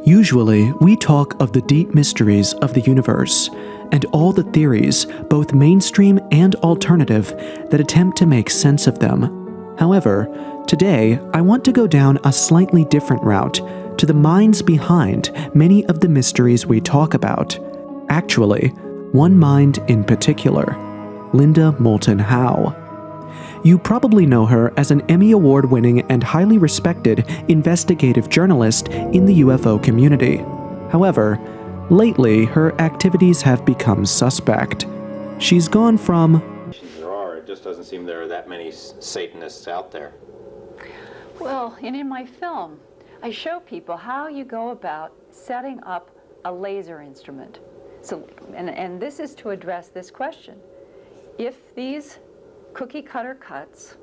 Usually, we talk of the deep mysteries of the universe and all the theories, both mainstream and alternative, that attempt to make sense of them. However, today I want to go down a slightly different route to the minds behind many of the mysteries we talk about. Actually, one mind in particular, Linda Moulton Howe. You probably know her as an Emmy Award-winning and highly respected investigative journalist in the UFO community. However, lately her activities have become suspect. She's gone from There are, it just doesn't seem there are that many Satanists out there. Well, and in my film, I show people how you go about setting up a laser instrument. So, and this is to address this question. If these cookie cutter cuts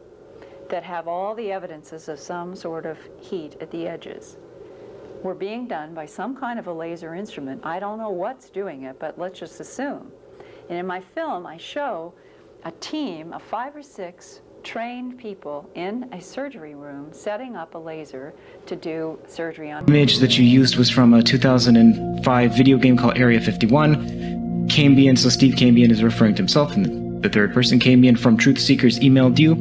that have all the evidences of some sort of heat at the edges were being done by some kind of a laser instrument, I don't know what's doing it, but let's just assume. And in my film, I show a team of 5 or 6 trained people in a surgery room setting up a laser to do surgery on. The image that you used was from a 2005 video game called Area 51. Cambian, so Steve Cambian is referring to himself in the third person. Cambian from Truth Seekers emailed you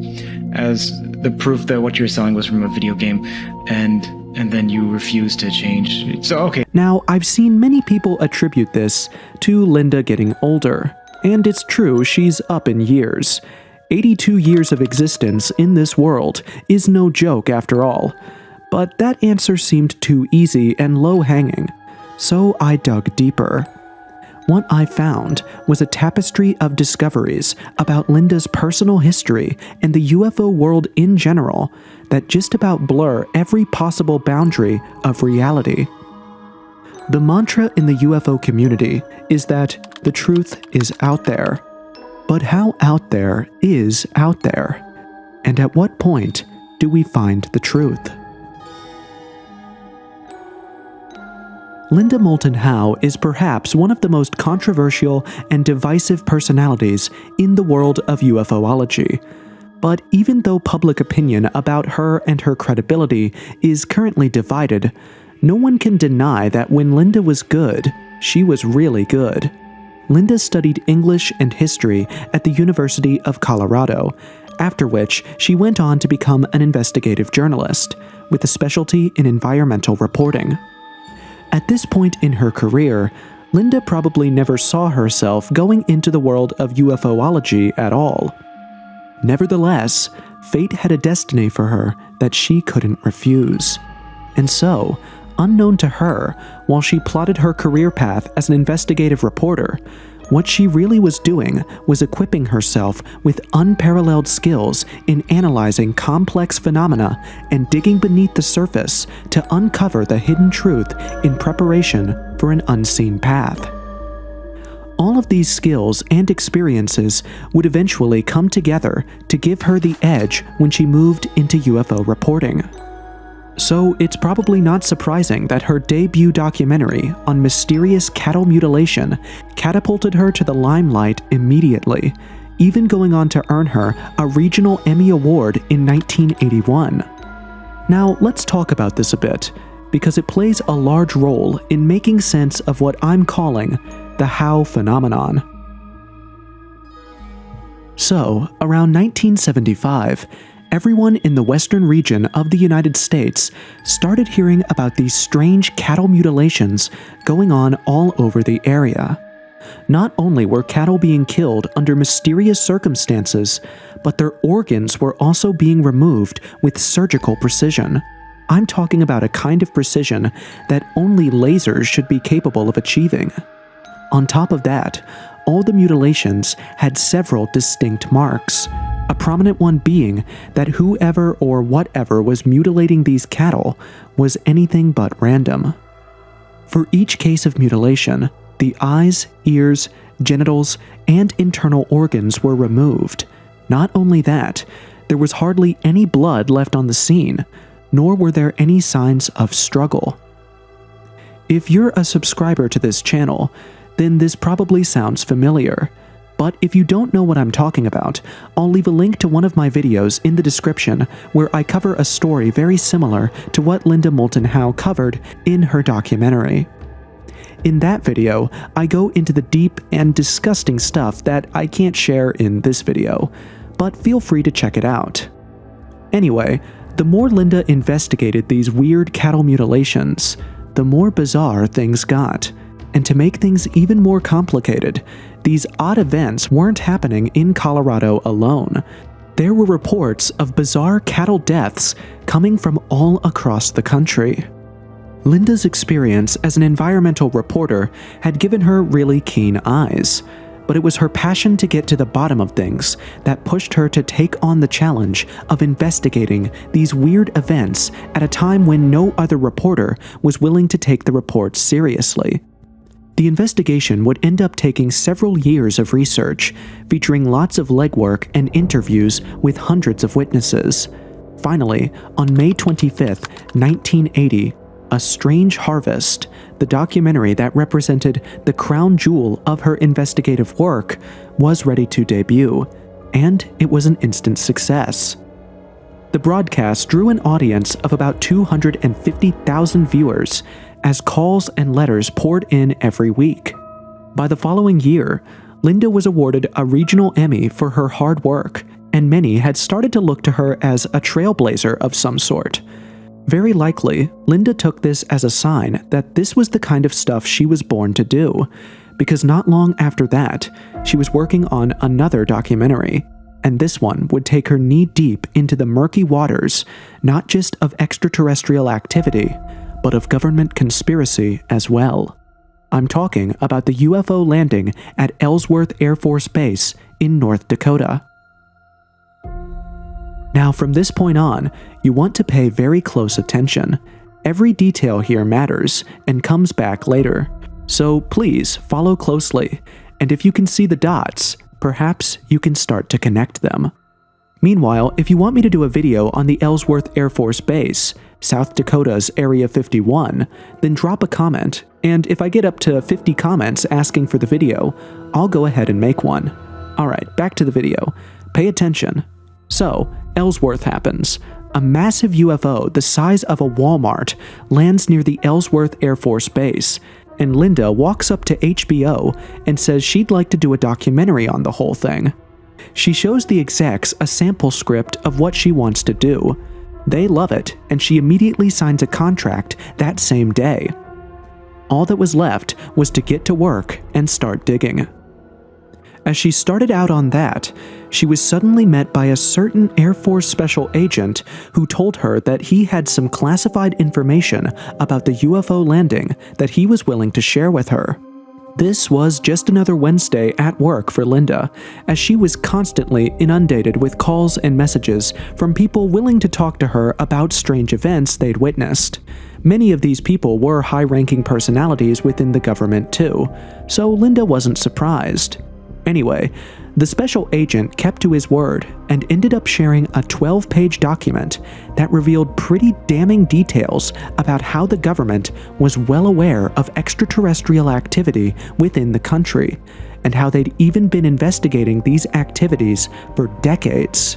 as the proof that what you're selling was from a video game, and then you refused to change. So, okay. Now, I've seen many people attribute this to Linda getting older, and it's true, she's up in years. 82 years of existence in this world is no joke after all. But that answer seemed too easy and low-hanging, so I dug deeper. What I found was a tapestry of discoveries about Linda's personal history and the UFO world in general that just about blur every possible boundary of reality. The mantra in the UFO community is that the truth is out there. But how out there is out there? And at what point do we find the truth? Linda Moulton Howe is perhaps one of the most controversial and divisive personalities in the world of UFOlogy. But even though public opinion about her and her credibility is currently divided, no one can deny that when Linda was good, she was really good. Linda studied English and history at the University of Colorado, after which she went on to become an investigative journalist, with a specialty in environmental reporting. At this point in her career, Linda probably never saw herself going into the world of UFOlogy at all. Nevertheless, fate had a destiny for her that she couldn't refuse. And so, unknown to her, while she plotted her career path as an investigative reporter, what she really was doing was equipping herself with unparalleled skills in analyzing complex phenomena and digging beneath the surface to uncover the hidden truth in preparation for an unseen path. All of these skills and experiences would eventually come together to give her the edge when she moved into UFO reporting. So it's probably not surprising that her debut documentary on mysterious cattle mutilation catapulted her to the limelight immediately, even going on to earn her a regional Emmy Award in 1981. Now let's talk about this a bit, because it plays a large role in making sense of what I'm calling the Howe phenomenon. So, around 1975, everyone in the western region of the United States started hearing about these strange cattle mutilations going on all over the area. Not only were cattle being killed under mysterious circumstances, but their organs were also being removed with surgical precision. I'm talking about a kind of precision that only lasers should be capable of achieving. On top of that, all the mutilations had several distinct marks. A prominent one being that whoever or whatever was mutilating these cattle was anything but random. For each case of mutilation, the eyes, ears, genitals, and internal organs were removed. Not only that, there was hardly any blood left on the scene, nor were there any signs of struggle. If you're a subscriber to this channel, then this probably sounds familiar. But if you don't know what I'm talking about, I'll leave a link to one of my videos in the description where I cover a story very similar to what Linda Moulton Howe covered in her documentary. In that video, I go into the deep and disgusting stuff that I can't share in this video, but feel free to check it out. Anyway, the more Linda investigated these weird cattle mutilations, the more bizarre things got. And to make things even more complicated, these odd events weren't happening in Colorado alone. There were reports of bizarre cattle deaths coming from all across the country. Linda's experience as an environmental reporter had given her really keen eyes, but it was her passion to get to the bottom of things that pushed her to take on the challenge of investigating these weird events at a time when no other reporter was willing to take the reports seriously. The investigation would end up taking several years of research, featuring lots of legwork and interviews with hundreds of witnesses. Finally, on May 25, 1980, A Strange Harvest, the documentary that represented the crown jewel of her investigative work, was ready to debut, and it was an instant success. The broadcast drew an audience of about 250,000 viewers, as calls and letters poured in every week. By the following year, Linda was awarded a regional Emmy for her hard work, and many had started to look to her as a trailblazer of some sort. Very likely, Linda took this as a sign that this was the kind of stuff she was born to do, because not long after that, she was working on another documentary, and this one would take her knee-deep into the murky waters, not just of extraterrestrial activity, but of government conspiracy as well. I'm talking about the UFO landing at Ellsworth Air Force Base in North Dakota. Now, from this point on, you want to pay very close attention. Every detail here matters and comes back later, so please follow closely, and if you can see the dots, perhaps you can start to connect them. Meanwhile, if you want me to do a video on the Ellsworth Air Force Base, South Dakota's Area 51, then drop a comment, and if I get up to 50 comments asking for the video, I'll go ahead and make one. Alright, back to the video. Pay attention. So, Ellsworth happens. A massive UFO the size of a Walmart lands near the Ellsworth Air Force Base, and Linda walks up to HBO and says she'd like to do a documentary on the whole thing. She shows the execs a sample script of what she wants to do. They love it, and she immediately signs a contract that same day. All that was left was to get to work and start digging. As she started out on that, she was suddenly met by a certain Air Force special agent who told her that he had some classified information about the UFO landing that he was willing to share with her. This was just another Wednesday at work for Linda, as she was constantly inundated with calls and messages from people willing to talk to her about strange events they'd witnessed. Many of these people were high-ranking personalities within the government too, so Linda wasn't surprised. Anyway, the special agent kept to his word and ended up sharing a 12-page document that revealed pretty damning details about how the government was well aware of extraterrestrial activity within the country, and how they'd even been investigating these activities for decades.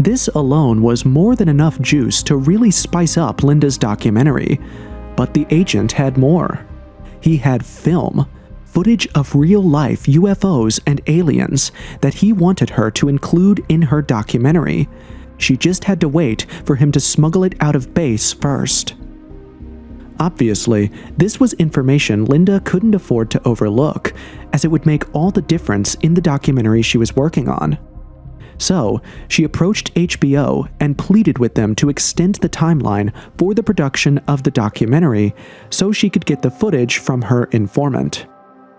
This alone was more than enough juice to really spice up Linda's documentary, but the agent had more. He had film. Footage of real-life UFOs and aliens that he wanted her to include in her documentary. She just had to wait for him to smuggle it out of base first. Obviously, this was information Linda couldn't afford to overlook, as it would make all the difference in the documentary she was working on. So, she approached HBO and pleaded with them to extend the timeline for the production of the documentary so she could get the footage from her informant.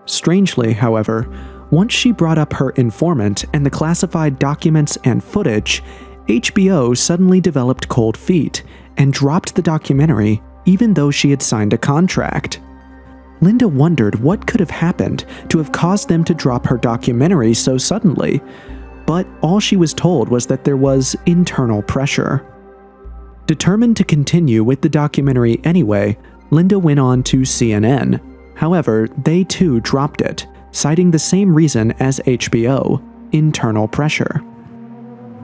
Strangely, however, once she brought up her informant and the classified documents and footage, HBO suddenly developed cold feet and dropped the documentary even though she had signed a contract. Linda wondered what could have happened to have caused them to drop her documentary so suddenly, but all she was told was that there was internal pressure. Determined to continue with the documentary anyway, Linda went on to CNN. However, they too dropped it, citing the same reason as HBO, internal pressure.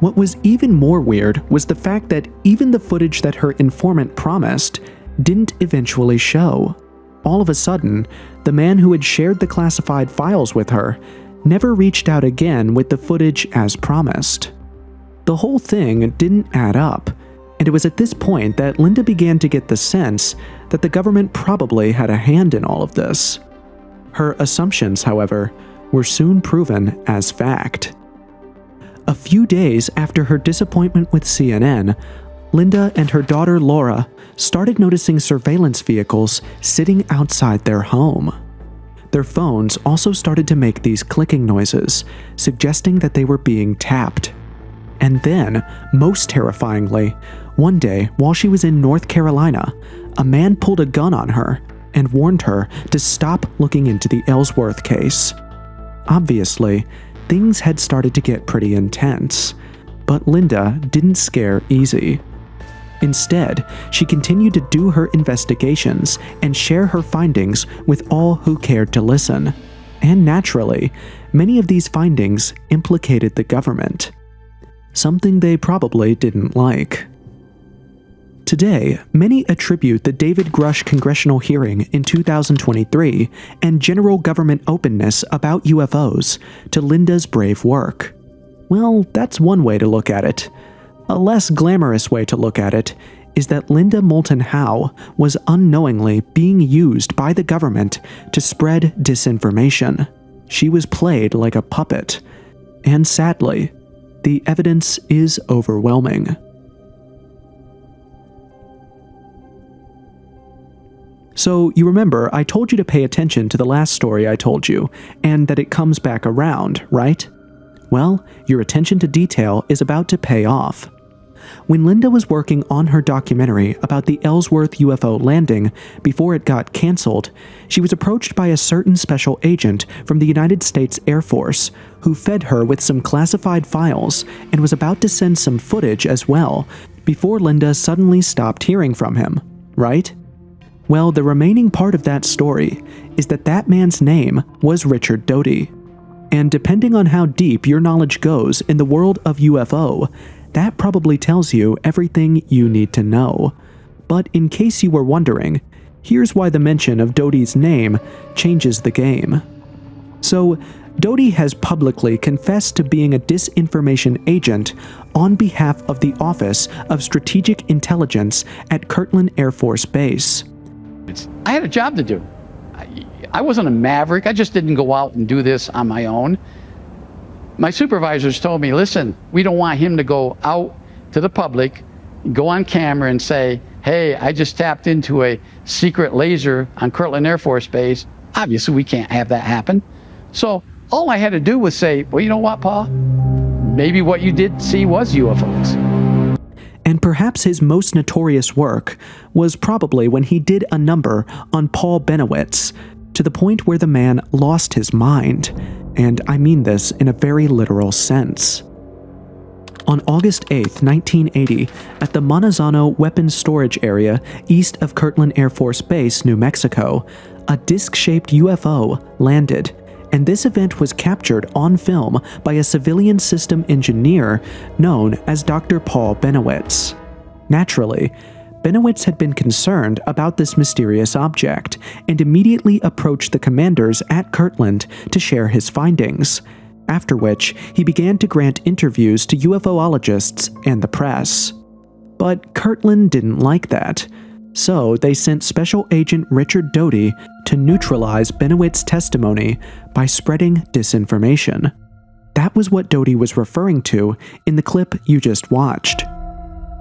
What was even more weird was the fact that even the footage that her informant promised didn't eventually show. All of a sudden, the man who had shared the classified files with her never reached out again with the footage as promised. The whole thing didn't add up, and it was at this point that Linda began to get the sense that the government probably had a hand in all of this. Her assumptions, however, were soon proven as fact. A few days after her disappointment with CNN, Linda and her daughter Laura started noticing surveillance vehicles sitting outside their home. Their phones also started to make these clicking noises, suggesting that they were being tapped. And then, most terrifyingly, one day while she was in North Carolina, a man pulled a gun on her and warned her to stop looking into the Ellsworth case. Obviously, things had started to get pretty intense, but Linda didn't scare easy. Instead, she continued to do her investigations and share her findings with all who cared to listen. And naturally, many of these findings implicated the government, something they probably didn't like. Today, many attribute the David Grush congressional hearing in 2023 and general government openness about UFOs to Linda's brave work. Well, that's one way to look at it. A less glamorous way to look at it is that Linda Moulton Howe was unknowingly being used by the government to spread disinformation. She was played like a puppet. And sadly, the evidence is overwhelming. So, you remember, I told you to pay attention to the last story I told you, and that it comes back around, right? Well, your attention to detail is about to pay off. When Linda was working on her documentary about the Ellsworth UFO landing before it got canceled, she was approached by a certain special agent from the United States Air Force who fed her with some classified files and was about to send some footage as well before Linda suddenly stopped hearing from him, right? Well, the remaining part of that story is that that man's name was Richard Dodie. And depending on how deep your knowledge goes in the world of UFO, that probably tells you everything you need to know. But in case you were wondering, here's why the mention of Dodie's name changes the game. So, Dodie has publicly confessed to being a disinformation agent on behalf of the Office of Strategic Intelligence at Kirtland Air Force Base. I had a job to do. I wasn't a maverick. I just didn't go out and do this on my own. My supervisors told me, listen, we don't want him to go out to the public, go on camera and say, hey, I just tapped into a secret laser on Kirtland Air Force Base. Obviously, we can't have that happen. So all I had to do was say, well, you know what, Paul? Maybe what you did see was UFOs. And perhaps his most notorious work was probably when he did a number on Paul Bennewitz, to the point where the man lost his mind, and I mean this in a very literal sense. On August 8, 1980, at the Manzano Weapons Storage Area east of Kirtland Air Force Base, New Mexico, a disc-shaped UFO landed, and this event was captured on film by a civilian system engineer known as Dr. Paul Bennewitz. Naturally, Bennewitz had been concerned about this mysterious object and immediately approached the commanders at Kirtland to share his findings, after which he began to grant interviews to UFOologists and the press. But Kirtland didn't like that, so they sent Special Agent Richard Dodie to neutralize Bennewitz's testimony by spreading disinformation. That was what Dodie was referring to in the clip you just watched.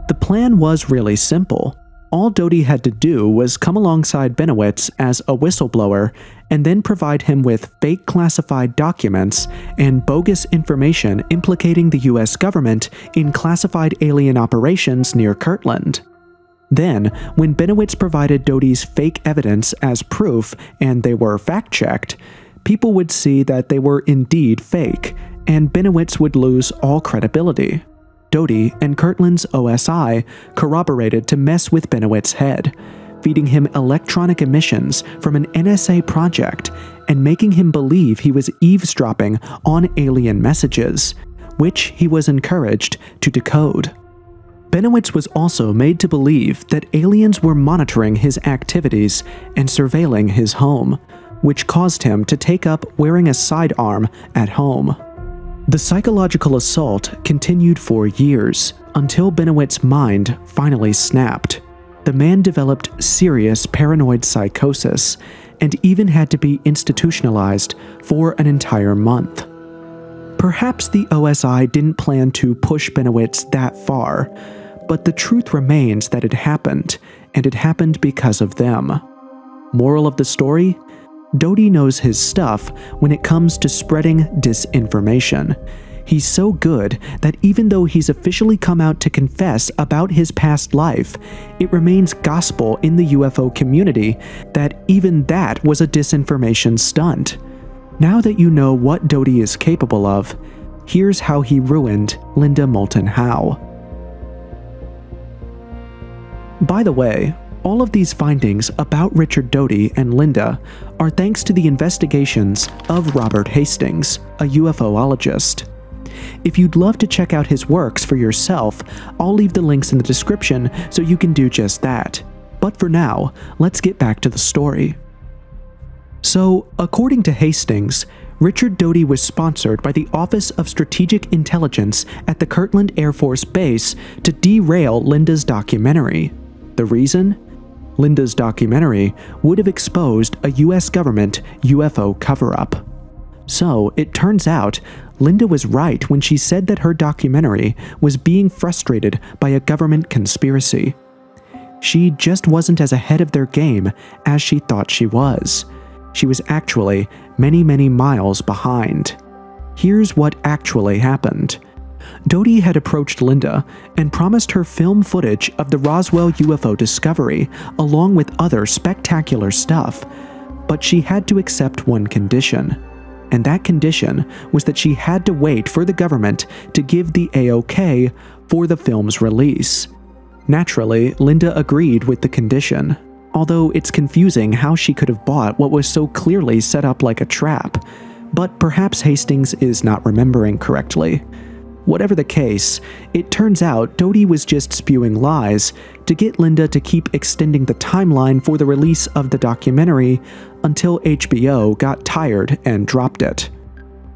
The plan was really simple. All Dodie had to do was come alongside Bennewitz as a whistleblower and then provide him with fake classified documents and bogus information implicating the US government in classified alien operations near Kirtland. Then, when Bennewitz provided Dodie's fake evidence as proof and they were fact-checked, people would see that they were indeed fake, and Bennewitz would lose all credibility. Dodie and Kirtland's OSI corroborated to mess with Bennewitz's head, feeding him electronic emissions from an NSA project and making him believe he was eavesdropping on alien messages, which he was encouraged to decode. Benowitz was also made to believe that aliens were monitoring his activities and surveilling his home, which caused him to take up wearing a sidearm at home. The psychological assault continued for years until Benowitz's mind finally snapped. The man developed serious paranoid psychosis and even had to be institutionalized for an entire month. Perhaps the OSI didn't plan to push Benowitz that far, but the truth remains that it happened, and it happened because of them. Moral of the story? Dodie knows his stuff when it comes to spreading disinformation. He's so good that even though he's officially come out to confess about his past life, it remains gospel in the UFO community that even that was a disinformation stunt. Now that you know what Dodie is capable of, here's how he ruined Linda Moulton Howe. By the way, all of these findings about Richard Dodie and Linda are thanks to the investigations of Robert Hastings, a UFOologist. If you'd love to check out his works for yourself, I'll leave the links in the description so you can do just that. But for now, let's get back to the story. So, according to Hastings, Richard Dodie was sponsored by the Office of Strategic Intelligence at the Kirtland Air Force Base to derail Linda's documentary. The reason? Linda's documentary would have exposed a US government UFO cover-up. So, it turns out, Linda was right when she said that her documentary was being frustrated by a government conspiracy. She just wasn't as ahead of their game as she thought she was. She was actually many, many miles behind. Here's what actually happened. Dodie had approached Linda and promised her film footage of the Roswell UFO discovery, along with other spectacular stuff, but she had to accept one condition. And that condition was that she had to wait for the government to give the A-OK for the film's release. Naturally, Linda agreed with the condition, although it's confusing how she could have bought what was so clearly set up like a trap, but perhaps Hastings is not remembering correctly. Whatever the case, it turns out Dodie was just spewing lies to get Linda to keep extending the timeline for the release of the documentary until HBO got tired and dropped it.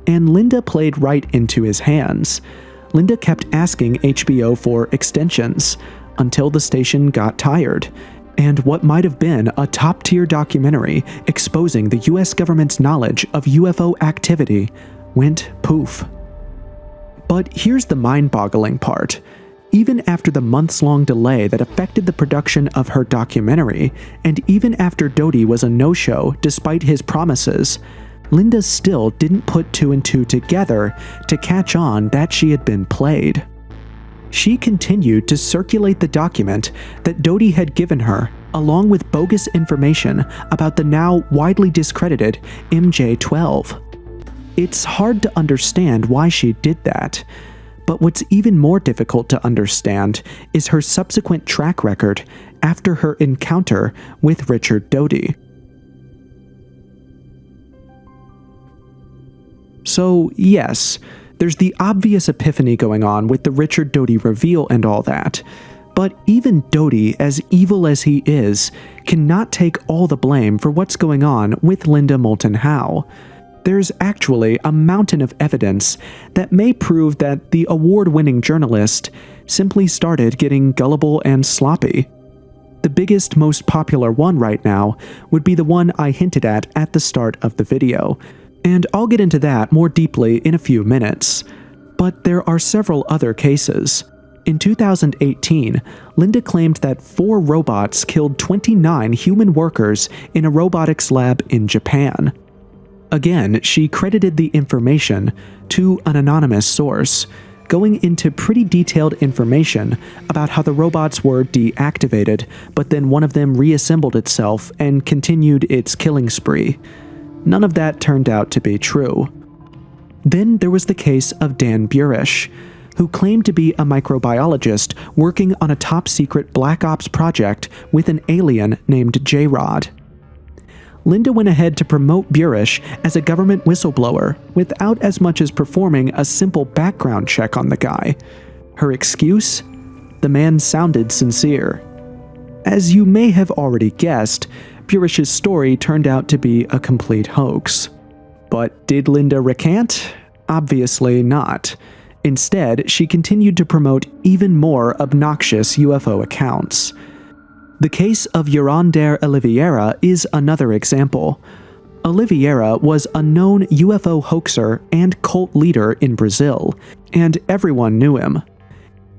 And Linda played right into his hands. Linda kept asking HBO for extensions until the station got tired, and what might have been a top-tier documentary exposing the US government's knowledge of UFO activity went poof. But here's the mind-boggling part. Even after the months-long delay that affected the production of her documentary, and even after Dodie was a no-show despite his promises, Linda still didn't put two and two together to catch on that she had been played. She continued to circulate the document that Dodie had given her, along with bogus information about the now widely discredited MJ-12. It's hard to understand why she did that, but what's even more difficult to understand is her subsequent track record after her encounter with Richard Dodie. So, yes, there's the obvious epiphany going on with the Richard Dodie reveal and all that, but even Dodie, as evil as he is, cannot take all the blame for what's going on with Linda Moulton Howe. There's actually a mountain of evidence that may prove that the award-winning journalist simply started getting gullible and sloppy. The biggest, most popular one right now would be the one I hinted at the start of the video, and I'll get into that more deeply in a few minutes. But there are several other cases. In 2018, Linda claimed that 4 robots killed 29 human workers in a robotics lab in Japan. Again, she credited the information to an anonymous source, going into pretty detailed information about how the robots were deactivated, but then one of them reassembled itself and continued its killing spree. None of that turned out to be true. Then there was the case of Dan Burish, who claimed to be a microbiologist working on a top-secret Black Ops project with an alien named J-Rod. Linda went ahead to promote Burish as a government whistleblower without as much as performing a simple background check on the guy. Her excuse? The man sounded sincere. As you may have already guessed, Burish's story turned out to be a complete hoax. But did Linda recant? Obviously not. Instead, she continued to promote even more obnoxious UFO accounts. The case of Yurander Oliveira is another example. Oliveira was a known UFO hoaxer and cult leader in Brazil, and everyone knew him.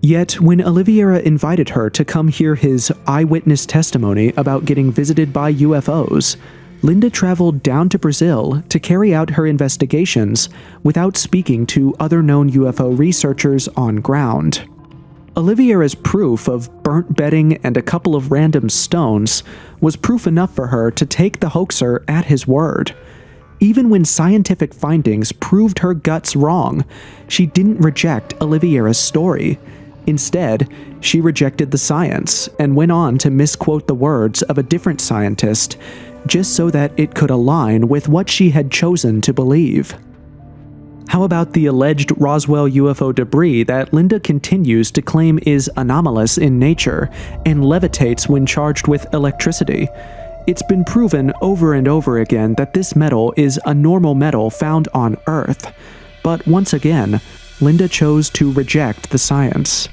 Yet, when Oliveira invited her to come hear his eyewitness testimony about getting visited by UFOs, Linda traveled down to Brazil to carry out her investigations without speaking to other known UFO researchers on ground. Oliveira's proof of burnt bedding and a couple of random stones was proof enough for her to take the hoaxer at his word. Even when scientific findings proved her guts wrong, she didn't reject Oliveira's story. Instead, she rejected the science and went on to misquote the words of a different scientist just so that it could align with what she had chosen to believe. How about the alleged Roswell UFO debris that Linda continues to claim is anomalous in nature and levitates when charged with electricity? It's been proven over and over again that this metal is a normal metal found on Earth. But once again, Linda chose to reject the science.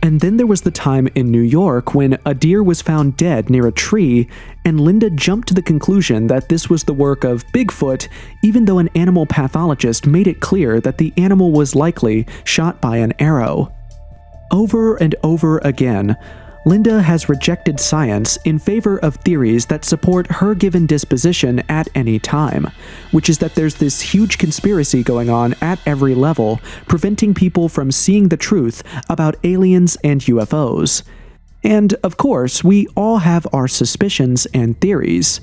And then there was the time in New York when a deer was found dead near a tree, and Linda jumped to the conclusion that this was the work of Bigfoot, even though an animal pathologist made it clear that the animal was likely shot by an arrow. Over and over again, Linda has rejected science in favor of theories that support her given disposition at any time, which is that there's this huge conspiracy going on at every level, preventing people from seeing the truth about aliens and UFOs. And, of course, we all have our suspicions and theories.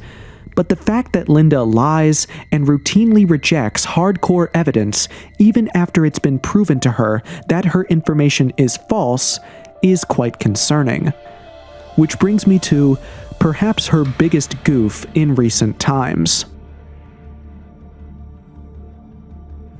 But the fact that Linda lies and routinely rejects hardcore evidence, even after it's been proven to her that her information is false, is quite concerning. Which brings me to perhaps her biggest goof in recent times.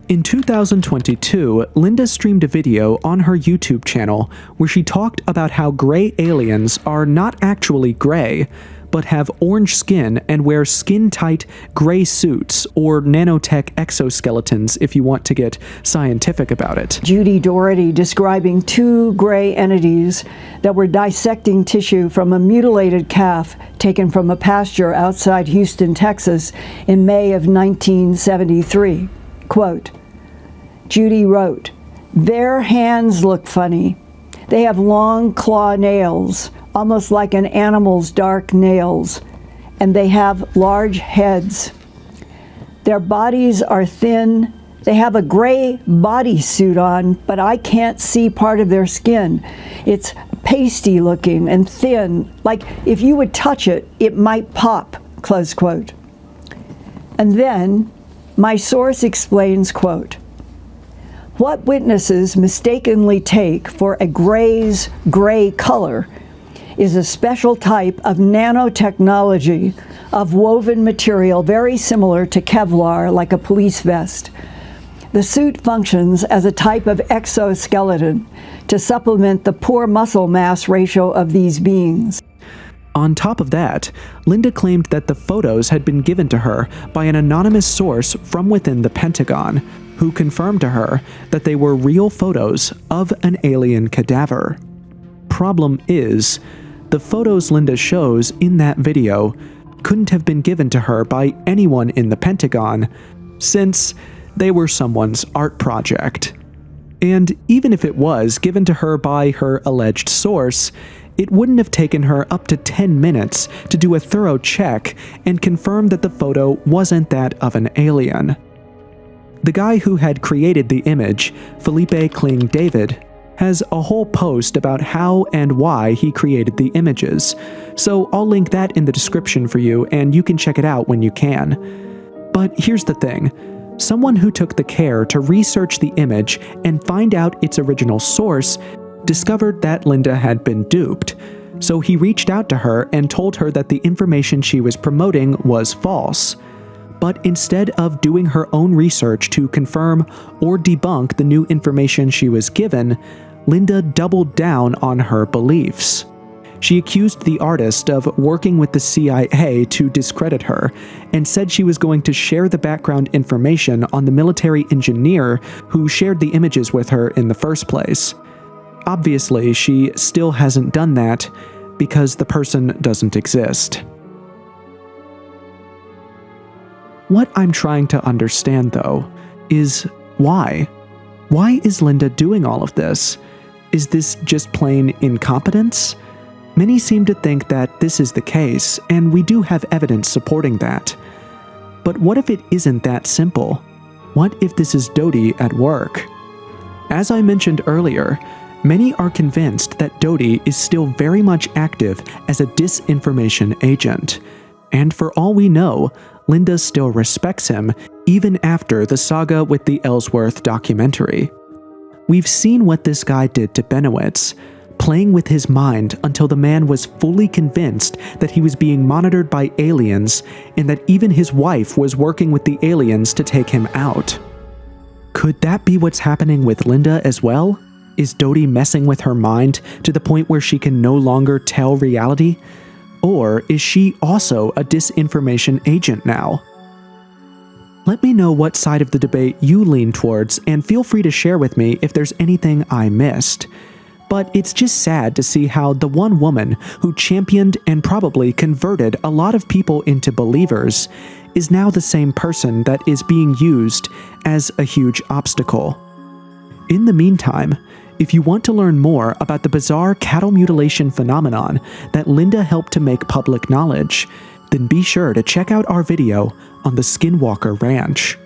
In 2022, Linda streamed a video on her YouTube channel where she talked about how gray aliens are not actually gray, but have orange skin and wear skin-tight gray suits or nanotech exoskeletons if you want to get scientific about it. Dodie describing two gray entities that were dissecting tissue from a mutilated calf taken from a pasture outside Houston, Texas in May of 1973. Quote, Judy wrote, "Their hands look funny. They have long claw nails, almost like an animal's dark nails, and they have large heads. Their bodies are thin. They have a gray bodysuit on, but I can't see part of their skin. It's pasty looking and thin, like if you would touch it, it might pop," close quote. And then my source explains, quote, "What witnesses mistakenly take for a gray's gray color is a special type of nanotechnology of woven material very similar to Kevlar, like a police vest. The suit functions as a type of exoskeleton to supplement the poor muscle mass ratio of these beings." On top of that, Linda claimed that the photos had been given to her by an anonymous source from within the Pentagon, who confirmed to her that they were real photos of an alien cadaver. Problem is, the photos Linda shows in that video couldn't have been given to her by anyone in the Pentagon, since they were someone's art project. And even if it was given to her by her alleged source, it wouldn't have taken her up to 10 minutes to do a thorough check and confirm that the photo wasn't that of an alien. The guy who had created the image, Felipe Kling David, has a whole post about how and why he created the images, so I'll link that in the description for you and you can check it out when you can. But here's the thing, Someone who took the care to research the image and find out its original source discovered that Linda had been duped, so he reached out to her and told her that the information she was promoting was false. But instead of doing her own research to confirm or debunk the new information she was given, Linda doubled down on her beliefs. She accused the artist of working with the CIA to discredit her, and said she was going to share the background information on the military engineer who shared the images with her in the first place. Obviously, she still hasn't done that because the person doesn't exist. What I'm trying to understand, though, is why? Why is Linda doing all of this? Is this just plain incompetence? Many seem to think that this is the case, and we do have evidence supporting that. But what if it isn't that simple? What if this is Dodie at work? As I mentioned earlier, many are convinced that Dodie is still very much active as a disinformation agent. And for all we know, Linda still respects him, even after the saga with the Ellsworth documentary. We've seen what this guy did to Benowitz, playing with his mind until the man was fully convinced that he was being monitored by aliens and that even his wife was working with the aliens to take him out. Could that be what's happening with Linda as well? Is Dodie messing with her mind to the point where she can no longer tell reality? Or is she also a disinformation agent now? Let me know what side of the debate you lean towards, and feel free to share with me if there's anything I missed. But it's just sad to see how the one woman who championed and probably converted a lot of people into believers is now the same person that is being used as a huge obstacle. In the meantime, if you want to learn more about the bizarre cattle mutilation phenomenon that Linda helped to make public knowledge, then be sure to check out our video on the Skinwalker Ranch.